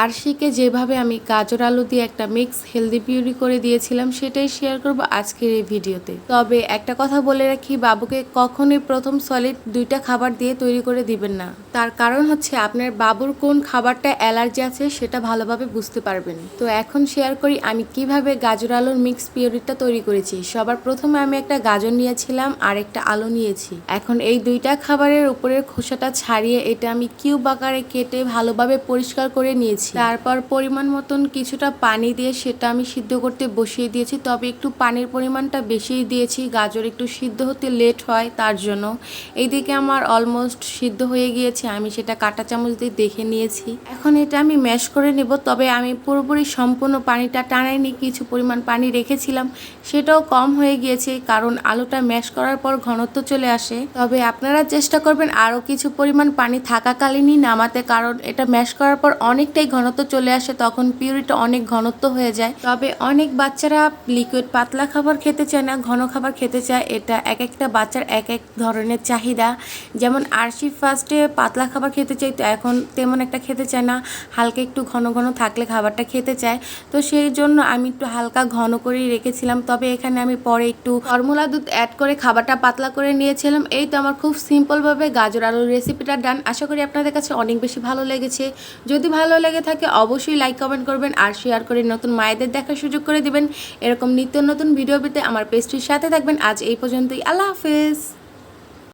আরশিকে যেভাবে আমি গাজর আলু দিয়ে একটা মিক্স হেলদি পিউরি করে দিয়েছিলাম সেটাই শেয়ার করব আজকের এই ভিডিওতে। তবে একটা কথা বলে রাখি, বাবুকে কখনোই প্রথম সলিড 2টা খাবার দিয়ে তৈরি করে দিবেন না। তার কারণ হচ্ছে আপনার বাবুর কোন খাবারটা অ্যালার্জি আছে সেটা ভালোভাবে বুঝতে পারবেন। তো এখন শেয়ার করি আমি কিভাবে গাজর আলুর মিক্স পিউরিটা তৈরি করেছি। সবার প্রথমে আমি একটা গাজর নিয়েছিলাম আর একটা আলু নিয়েছি। এখন এই 2টা খাবারের উপরের খোসাটা ছাড়িয়ে এটা আমি কিউব আকারে কেটে ভালোভাবে পরিষ্কার করে নিয়েছি। তারপর পরিমাণ মতন কিছুটা পানি দিয়ে সেটা আমি সিদ্ধ করতে বসিয়ে দিয়েছি। তবে একটু পানির পরিমাণটা বেশি দিয়েছি, গাজর একটু সিদ্ধ হতে লেট হয় তার জন্য। এইদিকে আমার অলমোস্ট সিদ্ধ হয়ে গিয়েছে, আমি সেটা কাঁটা চামচ দিয়ে দেখে নিয়েছি। এখন এটা আমি ম্যাশ করে নেব। তবে আমি পুরোপুরি সম্পূর্ণ পানিটা টানাইনি, কিছু পরিমাণ পানি রেখেছিলাম, সেটাও কম হয়ে গিয়েছে কারণ আলুটা ম্যাশ করার পর ঘনত্ব চলে আসে। তবে আপনারা চেষ্টা করবেন আরও কিছু পরিমাণ পানি থাকাকালীনই নামাতে, কারণ এটা ম্যাশ করার পর অনেকটাই ঘনত্ব চলে আসে, তখন পিউরিটা অনেক ঘনত্ব হয়ে যায়। তবে অনেক বাচ্চারা লিকুইড পাতলা খাবার খেতে চায় না, ঘন খাবার খেতে চায়। এটা এক একটা বাচ্চার এক এক ধরনের চাহিদা। যেমন আরশি ফার্স্টে পাতলা খাবার খেতে চাই, তো এখন তেমন একটা খেতে চায় না, হালকা একটু ঘন ঘন থাকলে খাবারটা খেতে চায়। তো সেই জন্য আমি একটু হালকা ঘন করেই রেখেছিলাম। তবে এখানে আমি পরে একটু ফর্মুলা দুধ অ্যাড করে খাবারটা পাতলা করে নিয়েছিলাম। এই তো আমার খুব সিম্পলভাবে গাজর আলুর রেসিপিটা ডান। আশা করি আপনাদের কাছে অনেক বেশি ভালো লেগেছে। যদি ভালো লেগে থাকে অবশ্যই লাইক কমেন্ট করবেন আর শেয়ার করে নতুন মায়েদের দেখার সুযোগ করে দিবেন। এরকম নিত্য নতুন ভিডিও পেতে আমার পেজটির সাথে থাকবেন। আজ এই পর্যন্তই, আল্লাহ হাফেজ।